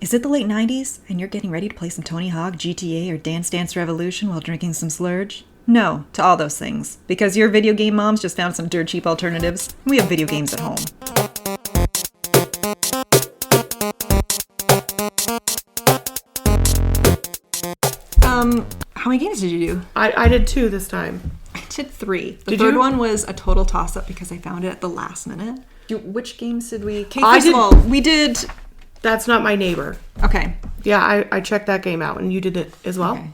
Is it the late 90s and you're getting ready to play some Tony Hawk, GTA, or Dance Dance Revolution while drinking some Slurge? No to all those things, because your video game moms just found some dirt cheap alternatives. We have video games at home. How many games did you do? I did 2 this time. I did 3. The third one was a total toss-up because I found it at the last minute. Which games did we... Okay, first of all, we did... That's Not My Neighbor. Okay. Yeah, I checked that game out, and you did it as well.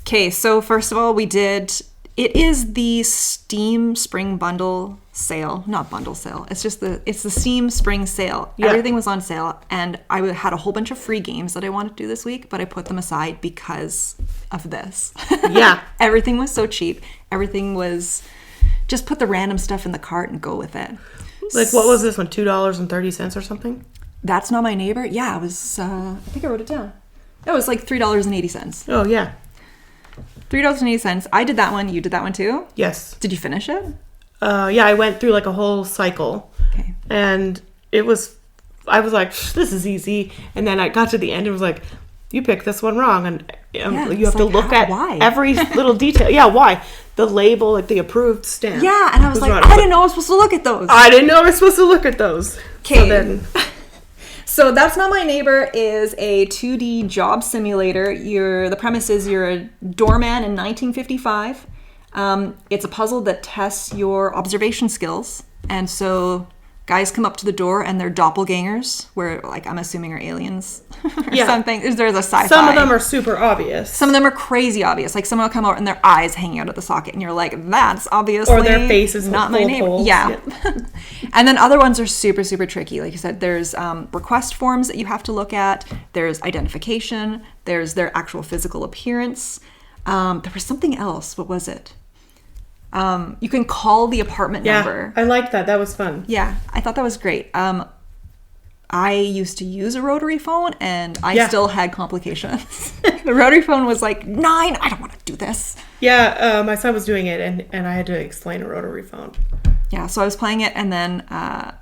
Okay, so first of all, we did... It is the Steam Spring Bundle sale. Not bundle sale. It's the Steam Spring sale. Yeah. Everything was on sale, and I had a whole bunch of free games that I wanted to do this week, but I put them aside because of this. Yeah. Everything was so cheap. Everything was... Just put the random stuff in the cart and go with it. Like, what was this one? $2.30 or something? That's Not My Neighbor? Yeah, it was... I think I wrote it down. It was like $3.80. Oh, yeah. $3.80. I did that one. You did that one too? Yes. Did you finish it? Yeah, I went through like a whole cycle. Okay. And I was like, this is easy. And then I got to the end and was like, you picked this one wrong. And you have to look at why? every little detail. Yeah, why? The label, like the approved stamp. Yeah, and I was like, I didn't know I was supposed to look at those. I didn't know I was supposed to look at those. Okay. So That's Not My Neighbor is a 2D job simulator. The premise is you're a doorman in 1955. It's a puzzle that tests your observation skills. And so guys come up to the door and they're doppelgangers, where, like, I'm assuming are aliens or something. There's a sci-fi. Some of them are super obvious. Some of them are crazy obvious. Like, someone will come out and their eyes hanging out of the socket, and you're like, that's obviously... Or their faces not my neighbor. Holes. Yeah. And then other ones are super, super tricky. Like you said, there's request forms that you have to look at. There's identification. There's their actual physical appearance. There was something else. What was it? You can call the apartment number. I liked that. That was fun. Yeah, I thought that was great. I used to use a rotary phone, and I still had complications. The rotary phone was like, 9, I don't want to do this. Yeah, my son was doing it, and I had to explain a rotary phone. Yeah, so I was playing it, and then I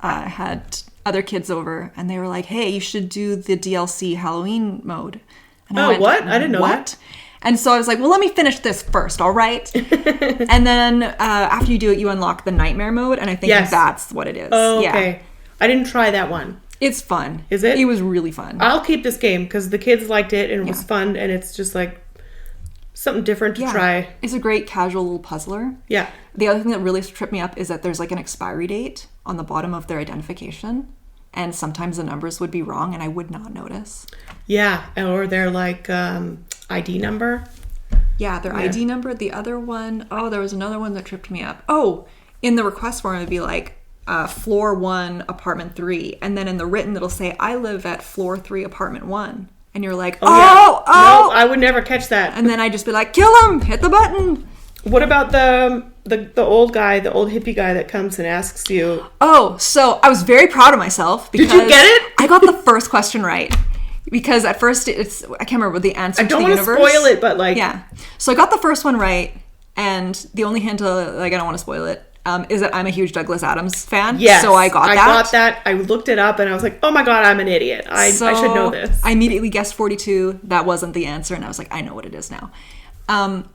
had other kids over, and they were like, hey, you should do the DLC Halloween mode. And I went, what? I didn't know that. And so I was like, well, let me finish this first, all right? And then after you do it, you unlock the nightmare mode, and I think that's what it is. Oh, okay. Yeah. I didn't try that one. It's fun. Is it? It was really fun. I'll keep this game because the kids liked it, and it was fun, and it's just like something different to try. It's a great casual little puzzler. Yeah. The other thing that really tripped me up is that there's like an expiry date on the bottom of their identification, and sometimes the numbers would be wrong, and I would not notice. Yeah, or their like ID number. Yeah, their ID number. The other one, there was another one that tripped me up. Oh, in the request form, it'd be like floor 1, apartment 3. And then in the written, it'll say, I live at floor 3, apartment 1. And you're like, No, I would never catch that. And then I'd just be like, kill him, hit the button. What about the old guy, the old hippie guy that comes and asks you? Oh, so I was very proud of myself because did you get it? I got the first question right. Because at first I can't remember the answer to the universe. I don't want to spoil it, but like... Yeah. So I got the first one right, and the only hint, I don't want to spoil it, is that I'm a huge Douglas Adams fan. Yes. So I got that. I looked it up, and I was like, oh my God, I'm an idiot. I should know this. I immediately guessed 42. That wasn't the answer, and I was like, I know what it is now.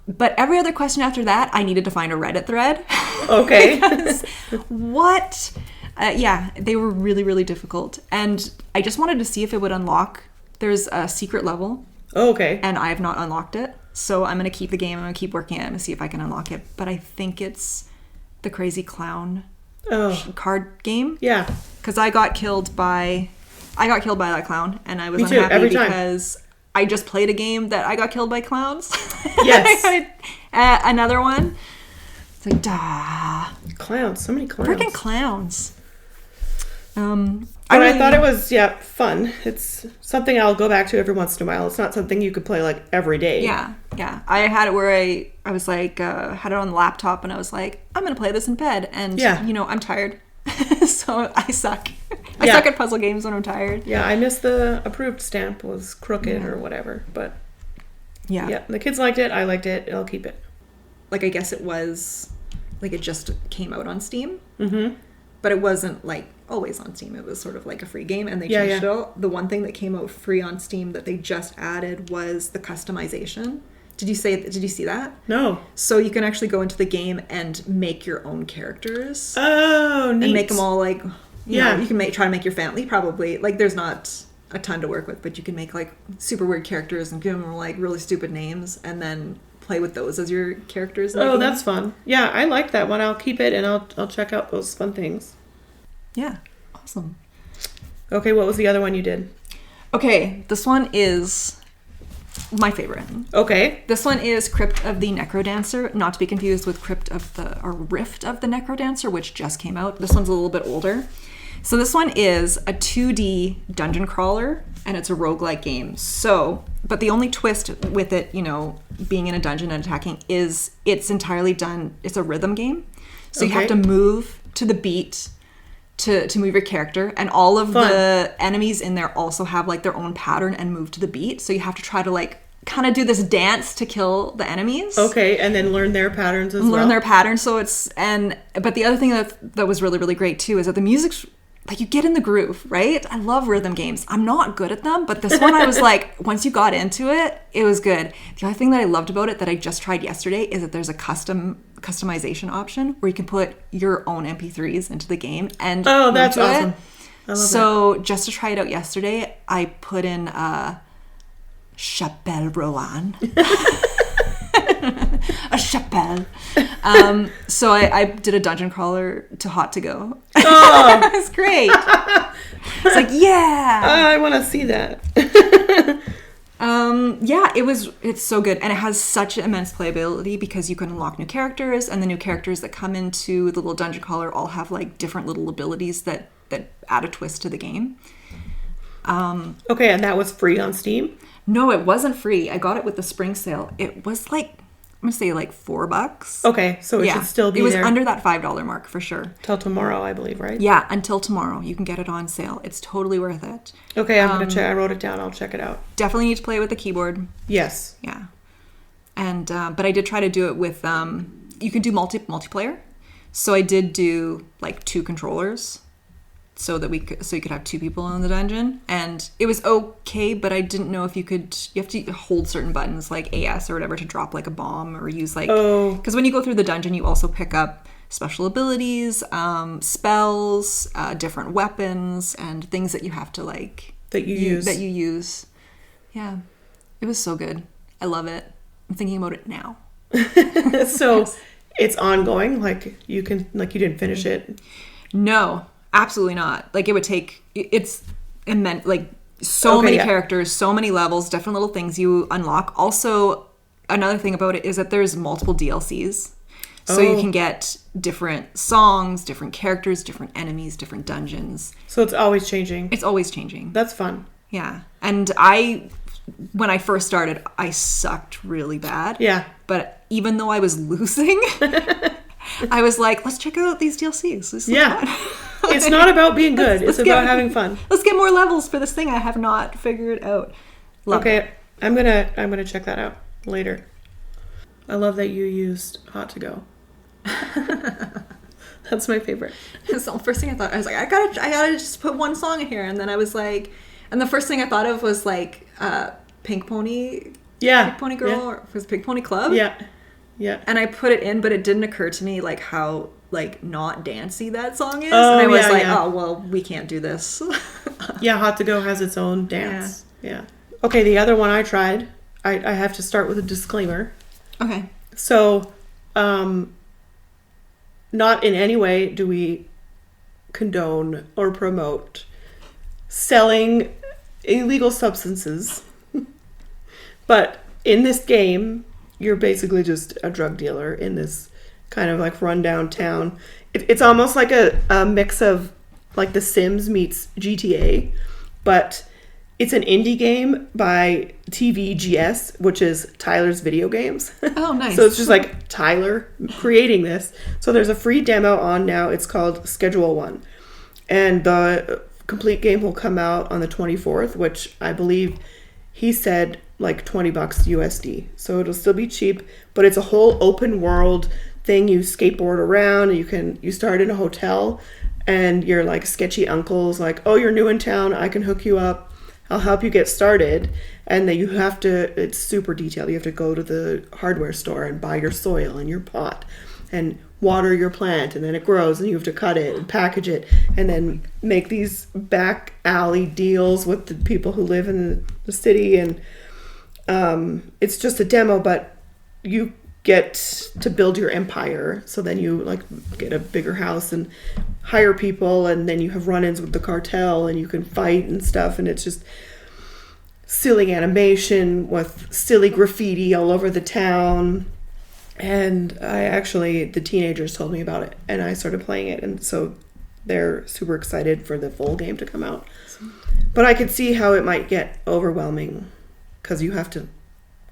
But every other question after that, I needed to find a Reddit thread. Okay. Because what? They were really, really difficult. And I just wanted to see if it would unlock. There's a secret level. Oh, okay. And I have not unlocked it. So I'm going to keep the game. I'm going to keep working at it and see if I can unlock it. But I think it's the Crazy Clown card game. Yeah. Because I got killed by that clown. And I was Me too, unhappy every time. Because I just played a game that I got killed by clowns. Yes. Another one. It's like, Clowns. So many clowns. Freaking clowns. But I thought it was, fun. It's something I'll go back to every once in a while. It's not something you could play, like, every day. Yeah. I had it where I was, like, had it on the laptop, and I was like, I'm going to play this in bed. And, I'm tired. So I suck. I suck at puzzle games when I'm tired. Yeah, I miss the approved stamp was crooked or whatever. But, yeah, the kids liked it. I liked it. I'll keep it. Like, I guess it was, like, it just came out on Steam. Mm-hmm. but it wasn't like always on Steam. It was sort of like a free game, and they Yeah, changed yeah. it all. The one thing that came out free on Steam that they just added was the customization. Did you see that? No. So you can actually go into the game and make your own characters. Oh, neat. And make them all like, you know, Yeah. you can try to make your family probably. Like there's not a ton to work with, but you can make like super weird characters and give them like really stupid names and then play with those as your characters. in the Oh, game. that's fun. Yeah, I like that one. I'll keep it and I'll check out those fun things. Yeah. Awesome. Okay, what was the other one you did? Okay, this one is my favorite. Okay. This one is Crypt of the Necrodancer, not to be confused with Rift of the Necrodancer, which just came out. This one's a little bit older. So this one is a 2D dungeon crawler, and it's a roguelike game. So, but the only twist with it, you know, being in a dungeon and attacking is it's entirely done, it's a rhythm game. So you have to move to the beat to move your character, and all of the enemies in there also have like their own pattern and move to the beat. So you have to try to like kind of do this dance to kill the enemies. Okay, and then learn their patterns as well. Learn their patterns. So but the other thing that was really, really great too is that the music's like, you get in the groove, right? I love rhythm games. I'm not good at them, but this one I was like, once you got into it, it was good. The other thing that I loved about it that I just tried yesterday is that there's a customization option where you can put your own MP3s into the game and that's into awesome. it. I love So just to try it out yesterday, I put in Chapelle Rouen. A chapelle. So I did a dungeon crawler to Hot to Go. Oh. It was great. It's like, yeah. I want to see that. Yeah, it's so good. And it has such immense playability because you can unlock new characters, and the new characters that come into the little dungeon crawler all have like different little abilities that add a twist to the game. Okay, and that was free on Steam? No, it wasn't free. I got it with the spring sale. It was like, I'm going to say like $4. Okay, so it should still be there. It was there under that $5 mark for sure. till tomorrow, I believe, right? Yeah, until tomorrow. You can get it on sale. It's totally worth it. Okay, I'm going to check. I wrote it down. I'll check it out. Definitely need to play with the keyboard. Yes. Yeah. And, but I did try to do it with, you can do multiplayer. So I did do like 2 controllers so that you could have 2 people in the dungeon, and it was okay, but I didn't know if you have to hold certain buttons like AS or whatever to drop like a bomb or use like, because when you go through the dungeon you also pick up special abilities, spells, different weapons and things that you have to like that you use. Yeah, it was so good. I love it. I'm thinking about it now. So it's ongoing, like you didn't finish it? No, absolutely not. Like it's immense, like so many characters, so many levels, different little things you unlock. Also, another thing about it is that there's multiple DLCs. So you can get different songs, different characters, different enemies, different dungeons. So it's always changing. It's always changing. That's fun. Yeah. And when I first started, I sucked really bad. Yeah. But even though I was losing, I was like, let's check out these DLCs. This Fun. It's not about being good. It's about having fun. Let's get more levels for this thing I have not figured out. Love it. I'm gonna check that out later. I love that you used Hot to Go. That's my favorite. So the first thing I thought, I was like, I gotta just put one song in here, and then I was like, and the first thing I thought of was like Pink Pony. Yeah. Pink Pony Girl, or was it Pink Pony Club? Yeah. Yeah. And I put it in, but it didn't occur to me like how like not dancey that song is. Oh, and I was like, yeah. oh well, we can't do this. Yeah, Hot to Go has its own dance. Yeah. Okay, the other one I tried, I have to start with a disclaimer. Okay. So, not in any way do we condone or promote selling illegal substances. But in this game, you're basically just a drug dealer in this kind of like rundown town. It's almost like a mix of like The Sims meets GTA, but it's an indie game by TVGS, which is Tyler's Video Games. Oh, nice. So it's just like Tyler creating this. So there's a free demo on now. It's called Schedule 1. And the complete game will come out on the 24th, which I believe he said like $20 USD. So it'll still be cheap, but it's a whole open world thing. You skateboard around, and you start in a hotel, and your like sketchy uncle's like, oh, you're new in town, I can hook you up, I'll help you get started. And then you have to, it's super detailed, you have to go to the hardware store and buy your soil and your pot and water your plant, and then it grows and you have to cut it and package it and then make these back alley deals with the people who live in the city. And it's just a demo, but you get to build your empire. So then you like get a bigger house and hire people, and then you have run-ins with the cartel and you can fight and stuff. And it's just silly animation with silly graffiti all over the town. And the teenagers told me about it and I started playing it, and so they're super excited for the full game to come out. But I could see how it might get overwhelming because you have to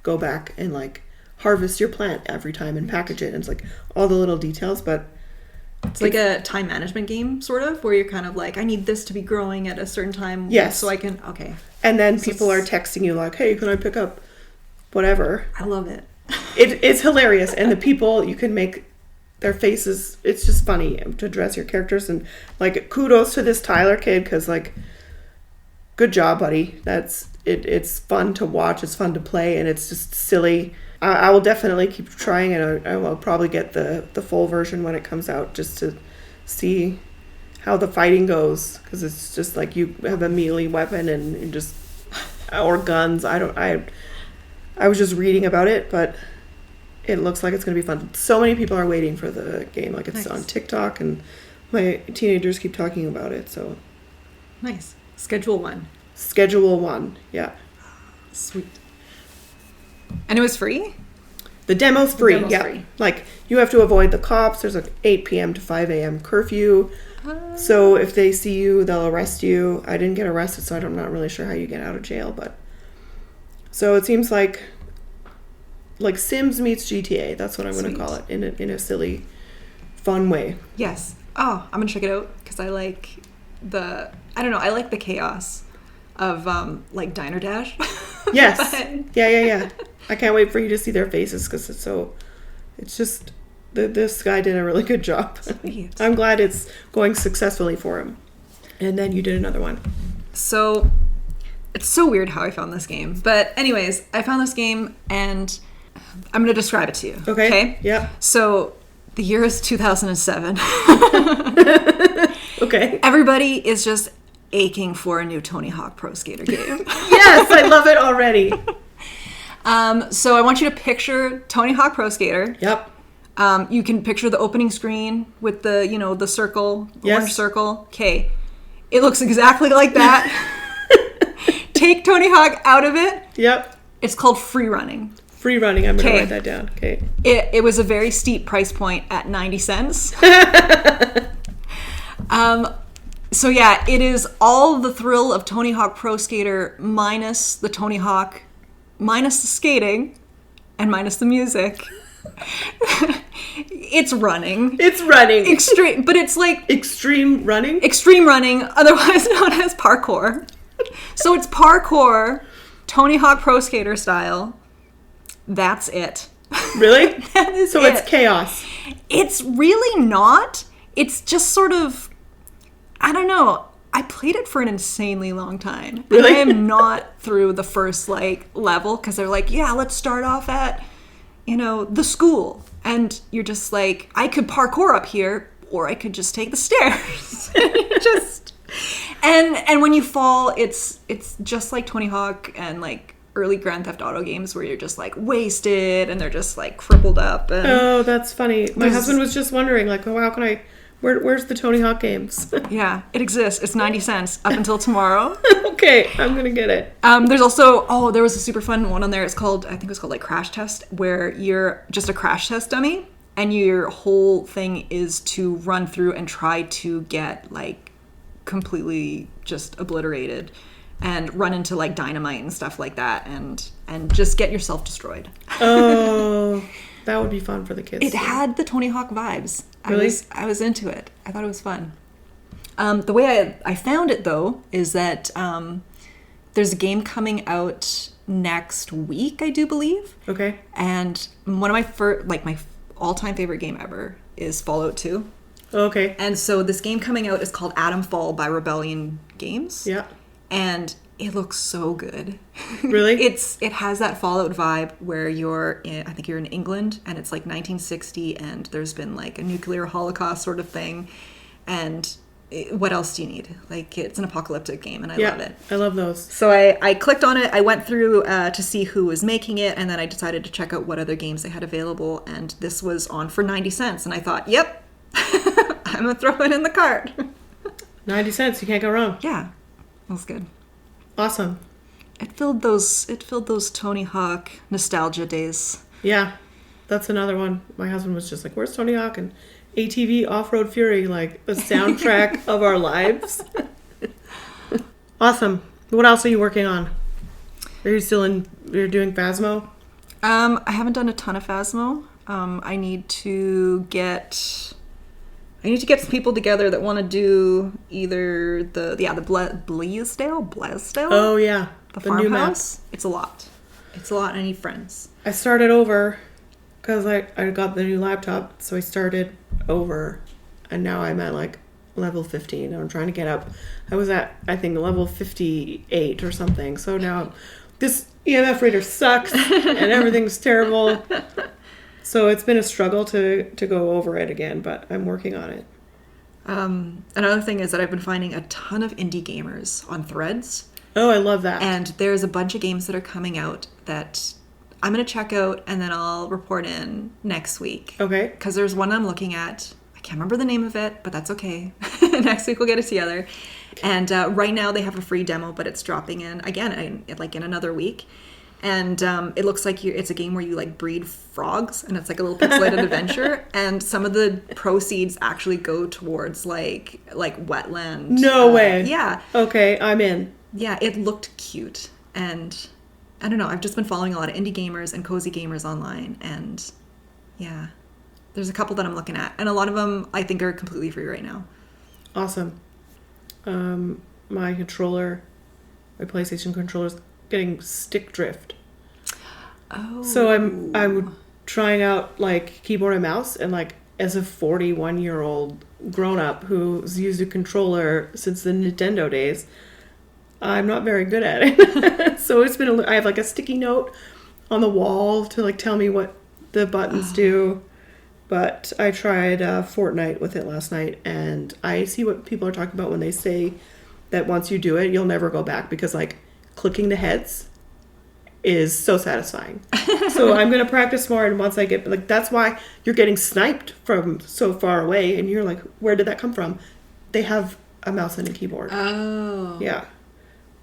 go back and like harvest your plant every time and package it, and it's like all the little details. But it's like a time management game sort of, where you're kind of like, I need this to be growing at a certain time. Yes. So I can, okay. And then people are texting you like, hey, can I pick up whatever? I love it. It's hilarious. And the people, you can make their faces, it's just funny to dress your characters. And like, kudos to this Tyler kid, because like, good job, buddy. It's fun to watch, it's fun to play, and it's just silly. I will definitely keep trying it. I will probably get the full version when it comes out, just to see how the fighting goes, because it's just like you have a melee weapon and just, or guns. I was just reading about it, but it looks like it's going to be fun. So many people are waiting for the game. Like, it's on TikTok, and my teenagers keep talking about it. So nice. Schedule 1, yeah. Sweet. And it was free? The demo's free, free. Like, you have to avoid the cops. There's a 8 p.m. to 5 a.m. curfew. So if they see you, they'll arrest you. I didn't get arrested, so I'm not really sure how you get out of jail. But so it seems like Sims meets GTA. That's what I'm going to call it, in a silly, fun way. Yes. Oh, I'm going to check it out, because I like I like the chaos of like Diner Dash. Yes. Yeah. I can't wait for you to see their faces, because it's just, this guy did a really good job. Sweet. I'm glad it's going successfully for him. And then you did another one. So it's so weird how I found this game. But anyways, I found this game and I'm going to describe it to you. Okay? Yeah. So the year is 2007. Okay. Everybody is just aching for a new Tony Hawk Pro Skater game. Yes, I love it already. So I want you to picture Tony Hawk Pro Skater. Yep. You can picture the opening screen with the circle, orange circle. Okay. It looks exactly like that. Take Tony Hawk out of it. Yep. It's called free running. Free running. I'm going to write that down. Okay. It was a very steep price point at 90 cents. So yeah, it is all the thrill of Tony Hawk Pro Skater minus the Tony Hawk, minus the skating, and minus the music. It's running. Extreme, but it's like extreme running, otherwise known as parkour. So it's parkour, Tony Hawk Pro Skater style. That's it. Really? That is so it. It's chaos. It's really not. It's just sort of, I don't know. I played it for an insanely long time. Really? And I am not through the first level, because they're like, yeah, let's start off at the school, and you're just like, I could parkour up here, or I could just take the stairs. and when you fall, it's just like Tony Hawk and like early Grand Theft Auto games, where you're just like wasted and they're just like crippled up. And oh, that's funny. My husband was just wondering, like, oh, how can I? Where's the Tony Hawk games? Yeah, it exists. It's 90 cents up until tomorrow. Okay, I'm going to get it. There's also, there was a super fun one on there. I think it was called like Crash Test, where you're just a crash test dummy and your whole thing is to run through and try to get like completely just obliterated and run into like dynamite and stuff like that and just get yourself destroyed. Oh, that would be fun for the kids. It had the Tony Hawk vibes. Really? I was into it. I thought it was fun. The way I found it, though, is that there's a game coming out next week, I do believe. Okay. And one of my my all-time favorite game ever is Fallout 2. Okay. And so this game coming out is called Atom Fall by Rebellion Games. Yeah. And it looks so good. Really? It has that Fallout vibe where I think you're in England, and it's like 1960, and there's been like a nuclear holocaust sort of thing. And what else do you need? Like, it's an apocalyptic game, and I love it. I love those. So I clicked on it. I went through to see who was making it, and then I decided to check out what other games they had available. And this was on for 90 cents, and I thought, yep, I'm gonna throw it in the cart. 90 cents, you can't go wrong. Yeah, that was good. Awesome. It filled those Tony Hawk nostalgia days. Yeah, that's another one. My husband was just like, "Where's Tony Hawk?" And ATV Off-Road Fury, like the soundtrack of our lives. Awesome. What else are you working on? Are you you're doing Phasmo? I haven't done a ton of Phasmo. I need to get some people together that want to do either the Blaisdell. Oh yeah, the new map. farmhouse. It's a lot. I need friends. I started over because I got the new laptop, so I started over, and now I'm at like level 15. I'm trying to get up. I was at, I think, level 58 or something. So now this EMF reader sucks and everything's terrible. So it's been a struggle to go over it again, but I'm working on it. Another thing is that I've been finding a ton of indie gamers on Threads. Oh, I love that. And there's a bunch of games that are coming out that I'm going to check out, and then I'll report in next week. Okay. Because there's one I'm looking at. I can't remember the name of it, but that's okay. Next week we'll get it together. And right now they have a free demo, but it's dropping in again in another week. And it looks like it's a game where you like breed frogs, and it's like a little pixelated adventure. And some of the proceeds actually go towards like wetland. No way. Yeah. Okay, I'm in. Yeah, it looked cute, and I don't know. I've just been following a lot of indie gamers and cozy gamers online, and yeah, there's a couple that I'm looking at, and a lot of them I think are completely free right now. Awesome. My PlayStation controller's getting stick drift. Oh. So I'm trying out like keyboard and mouse, and like as a 41-year-old grown-up who's used a controller since the Nintendo days, I'm not very good at it. So I have like a sticky note on the wall to like tell me what the buttons do. But I tried Fortnite with it last night, and I see what people are talking about when they say that once you do it, you'll never go back, because like clicking the heads is so satisfying. So I'm going to practice more, and once I get, like, that's why you're getting sniped from so far away, and you're like, where did that come from? They have a mouse and a keyboard. Oh. Yeah.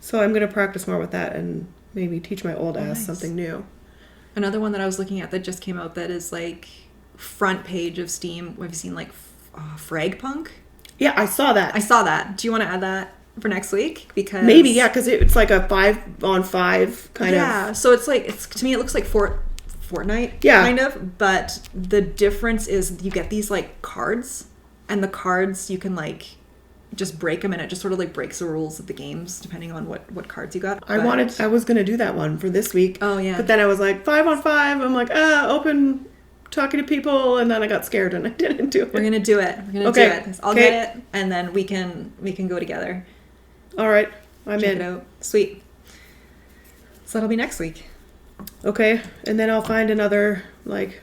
So I'm going to practice more with that and maybe teach my old ass something new. Another one that I was looking at that just came out that is like front page of Steam. Have you seen like Fragpunk? Yeah, I saw that. Do you want to add that for next week? Because maybe, yeah, because it's like a 5-on-5 kind of. Yeah, so it's like, to me it looks like Fortnite, yeah, kind of, but the difference is you get these like cards, and the cards you can like just break them, and it just sort of like breaks the rules of the games depending on what cards you got. I was gonna do that one for this week. Oh yeah. But then I was like 5-on-5. I'm like open, talking to people, and then I got scared and I didn't do it. We're gonna do it. Do it. I'll get it, and then we can go together. All right, I'm Check in. it out. Sweet. So that'll be next week. Okay, and then I'll find another like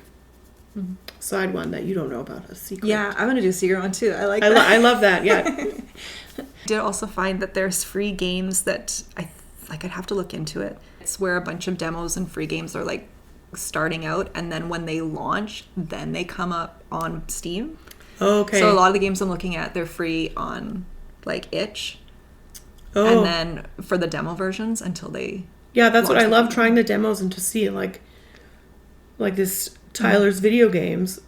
side one that you don't know about, a secret. Yeah, I'm gonna do a secret one too. I like that. I love that. Yeah. I did also find that there's free games that I'd have to look into it. It's where a bunch of demos and free games are like starting out, and then when they launch, then they come up on Steam. Okay. So a lot of the games I'm looking at, they're free on like itch. Oh. And then for the demo versions until they. Yeah, that's what I love, trying the demos and to see like this Tyler's video games.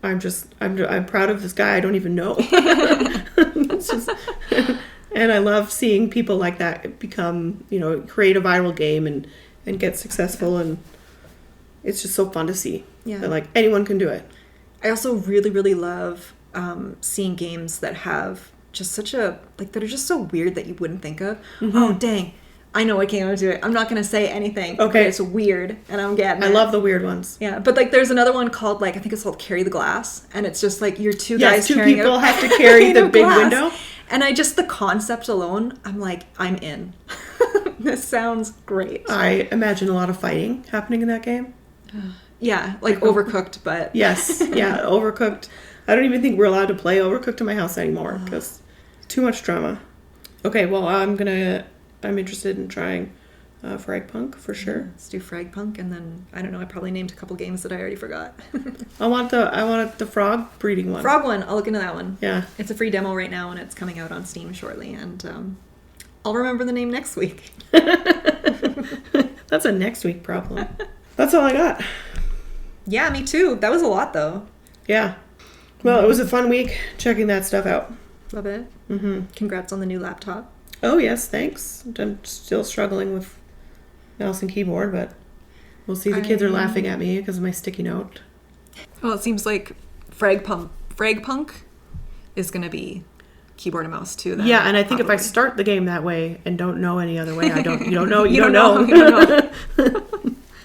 I'm proud of this guy I don't even know. It's just, and I love seeing people like that become, create a viral game and get successful, and it's just so fun to see. Yeah. That, like, anyone can do it. I also really, really love seeing games that have just that are just so weird that you wouldn't think of. Mm-hmm. Oh, dang. I know what came into it. I'm not going to say anything. Okay. It's weird, and I'm getting I it. love the weird ones. Yeah, but like there's another one called like I think it's called Carry the Glass, and it's just like you're two guys two carrying people a have to carry pane the of big glass. window. And I just the concept alone, I'm like I'm in. This sounds great. I imagine a lot of fighting happening in that game. Yeah, like Overcooked, but Yes, yeah, Overcooked. I don't even think we're allowed to play Overcooked in my house anymore because too much drama. Okay, well I'm interested in trying Fragpunk for sure. Let's do Fragpunk, and then I don't know. I probably named a couple games that I already forgot. I want the frog breeding one. Frog one. I'll look into that one. Yeah, it's a free demo right now, and it's coming out on Steam shortly. And I'll remember the name next week. That's a next week problem. That's all I got. Yeah, me too. That was a lot, though. Yeah. Well, it was a fun week checking that stuff out. Love it. Mm-hmm. Congrats on the new laptop. Oh yes, thanks. I'm still struggling with mouse and keyboard, but we'll see. The kids are laughing at me because of my sticky note. Well, it seems like Fragpunk is going to be keyboard and mouse too. Then, yeah, and I think probably. if I start the game that way and don't know any other way, you don't know. You don't know.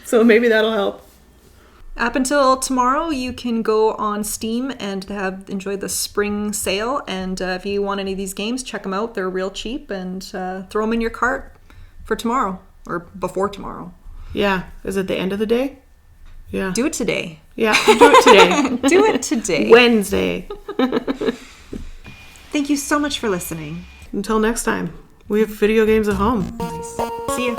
So maybe that'll help. Up until tomorrow, you can go on Steam and enjoy the spring sale. And if you want any of these games, check them out. They're real cheap, and throw them in your cart for tomorrow or before tomorrow. Yeah. Is it the end of the day? Yeah. Do it today. Yeah, do it today. Do it today. Wednesday. Thank you so much for listening. Until next time, we have video games at home. Nice. See ya.